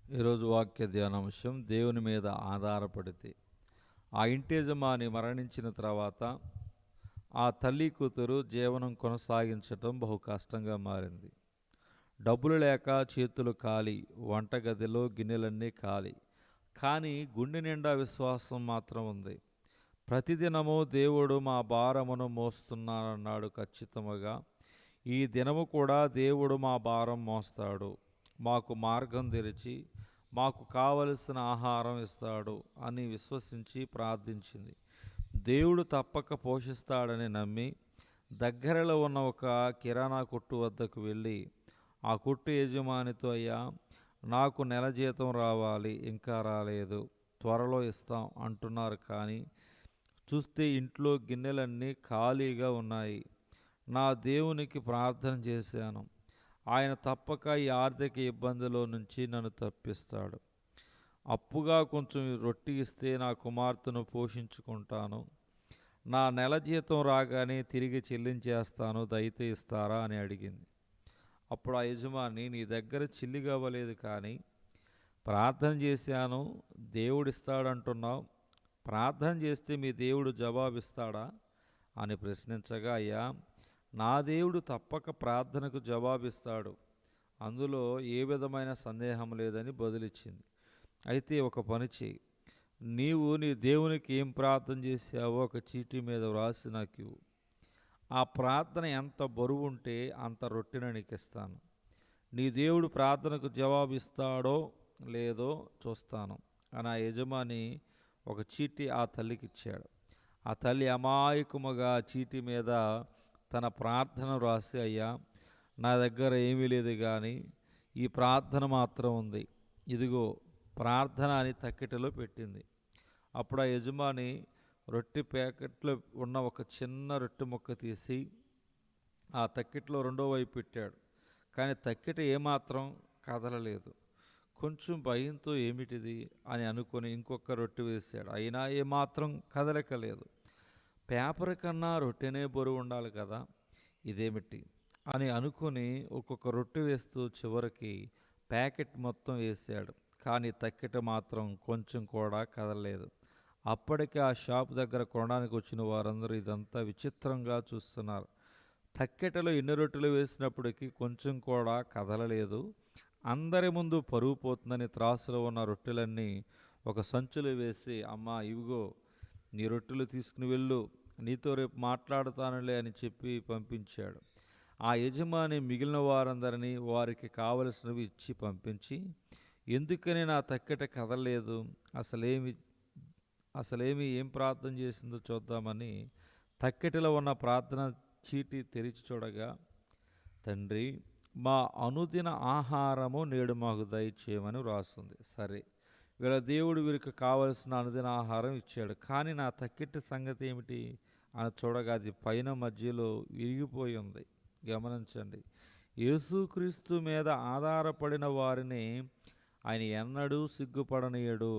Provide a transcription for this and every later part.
ఈరోజు వాక్య ధ్యానాంశం దేవుని మీద ఆధారపడితే. ఆ ఇంటి యజమాని మరణించిన తర్వాత ఆ తల్లి కూతురు జీవనం కొనసాగించటం బహు కష్టంగా మారింది. డబ్బులు లేక చేతులు ఖాళీ, వంటగదిలో గిన్నెలన్నీ ఖాళీ. కానీ గుండె నిండా విశ్వాసం మాత్రం ఉంది. ప్రతిదినము దేవుడు మా భారమును మోస్తున్నానన్నాడు ఖచ్చితముగా. ఈ దినము కూడా దేవుడు మా భారం మోస్తాడు, మాకు మార్గం తెరిచి మాకు కావలసిన ఆహారం ఇస్తాడు అని విశ్వసించి ప్రార్థించింది. దేవుడు తప్పక పోషిస్తాడని నమ్మి దగ్గరలో ఉన్న ఒక కిరాణా కొట్టు వద్దకు వెళ్ళి ఆ కొట్టు యజమానితో, అయ్యా, నాకు నెల జీతం రావాలి, ఇంకా రాలేదు, త్వరలో ఇస్తాం అంటున్నారు, కానీ చూస్తే ఇంట్లో గిన్నెలన్నీ ఖాళీగా ఉన్నాయి. నా దేవునికి ప్రార్థన చేశాను, ఆయన తప్పక ఈ ఆర్థిక ఇబ్బందిలో నుంచి నన్ను తప్పిస్తాడు. అప్పుగా కొంచెం రొట్టి ఇస్తే నా కుమార్తెను పోషించుకుంటాను. నా నెల జీతం రాగానే తిరిగి చెల్లించేస్తాను, దయతో ఇస్తారా అని అడిగింది. అప్పుడు ఆ యజమాని, నీ దగ్గర చిల్లిగా అవ్వలేదు, కానీ ప్రార్థన చేశాను, దేవుడిస్తాడంటున్నావు, ప్రార్థన చేస్తే మీ దేవుడు జవాబిస్తాడా అని ప్రశ్నించగా, అయ్యా, నా దేవుడు తప్పక ప్రార్థనకు జవాబిస్తాడు, అందులో ఏ విధమైన సందేహం లేదని బదులిచ్చింది. అయితే ఒక పని చేయి, నీవు నీ దేవునికి ఏం ప్రార్థన చేసావో ఒక చీటీ మీద వ్రాసి నాకు ఇవ్వు. ఆ ప్రార్థన ఎంత బరువు ఉంటే అంత రొట్టెను నీకు ఇస్తాను. నీ దేవుడు ప్రార్థనకు జవాబిస్తాడో లేదో చూస్తాను అని ఆ యజమాని ఒక చీటీ ఆ తల్లికి ఇచ్చాడు. ఆ తల్లి అమాయకముగా చీటీ మీద తన ప్రార్థన వ్రాసి, అయ్యా, నా దగ్గర ఏమీ లేదు, కానీ ఈ ప్రార్థన మాత్రం ఉంది, ఇదిగో ప్రార్థన అని తక్కెటలో పెట్టింది. అప్పుడు ఆ యజమాని రొట్టె ప్యాకెట్లో ఉన్న ఒక చిన్న రొట్టె ముక్క తీసి ఆ తక్కెట్లో రెండో వైపు పెట్టాడు. కానీ తక్కెట ఏమాత్రం కదలలేదు. కొంచెం భయంతో ఏమిటిది అని అనుకొని ఇంకొక రొట్టె వేశాడు, అయినా ఏమాత్రం కదలిక లేదు. పేపర్ కన్నా రొట్టెనే బరువు ఉండాలి కదా, ఇదేమిటి అని అనుకుని ఒక్కొక్క రొట్టె వేస్తూ చివరికి ప్యాకెట్ మొత్తం వేశాడు. కానీ తక్కెట మాత్రం కొంచెం కూడా కదలలేదు. అప్పటికే ఆ షాప్ దగ్గర కొనడానికి వచ్చిన వారందరూ ఇదంతా విచిత్రంగా చూస్తున్నారు. తక్కెటలో ఎన్ని రొట్టెలు వేసినప్పటికీ కొంచెం కూడా కదలలేదు. అందరి ముందు పరుగు పోతుందని త్రాసులో ఉన్న రొట్టెలన్నీ ఒక సంచులు వేసి, అమ్మా, ఇవిగో నీ రొట్టెలు తీసుకుని వెళ్ళు, నీతో రేపు మాట్లాడుతానులే అని చెప్పి పంపించాడు. ఆ యజమాని మిగిలిన వారందరినీ వారికి కావలసినవి ఇచ్చి పంపించి, ఎందుకని నా తక్కెట కదలలేదు, అసలేమి ఏం ప్రార్థన చేసిందో చూద్దామని తక్కెటలో ఉన్న ప్రార్థన చీటీ తెరిచి చూడగా, తండ్రి, మా అనుదిన ఆహారము నేడు మాకు దయచేయమని వ్రాస్తుంది. సరే, వీళ్ళ దేవుడు వీరికి కావలసిన అనుదిన ఆహారం ఇచ్చాడు, కానీ నా తక్కెట సంగతి ఏమిటి అని చూడగా అది పైన మధ్యలో విరిగిపోయి ఉంది. గమనించండి, యేసుక్రీస్తు మీద ఆధారపడిన వారిని ఆయన ఎన్నడూ సిగ్గుపడనీయడు.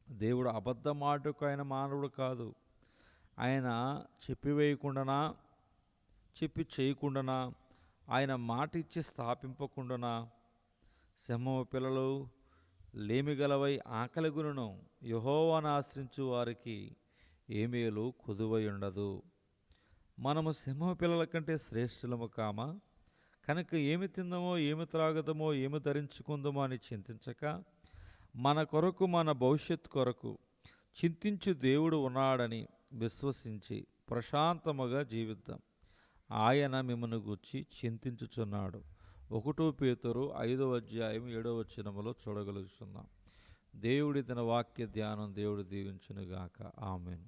దేవుడు అబద్ధమాటకు ఆయన మానవుడు కాదు. ఆయన చెప్పివేయకుండానా, చెప్పి చేయకుండానా, ఆయన మాట ఇచ్చి స్థాపింపకుండానా, సింహము పిల్లలు లేమిగలవై ఆకలిగును యెహోవాను ఆశ్రయించు వారికి ఏ మేలు కొదువై ఉండదు. మనము సింహ పిల్లల కంటే శ్రేష్ఠులము కామా? కనుక ఏమి తిందమో, ఏమి త్రాగదమో, ఏమి ధరించుకుందామో అని చింతించక, మన కొరకు, మన భవిష్యత్తు కొరకు చింతించు దేవుడు ఉన్నాడని విశ్వసించి ప్రశాంతముగా జీవిద్దాం. ఆయన మిమ్మల్ని గూర్చి చింతించుచున్నాడు. 1 పేతురు 5:7 చూడగలుగుతున్నాం. దేవుడి తన వాక్య ధ్యానం దేవుడు దీవించునుగాక. ఆమేన్.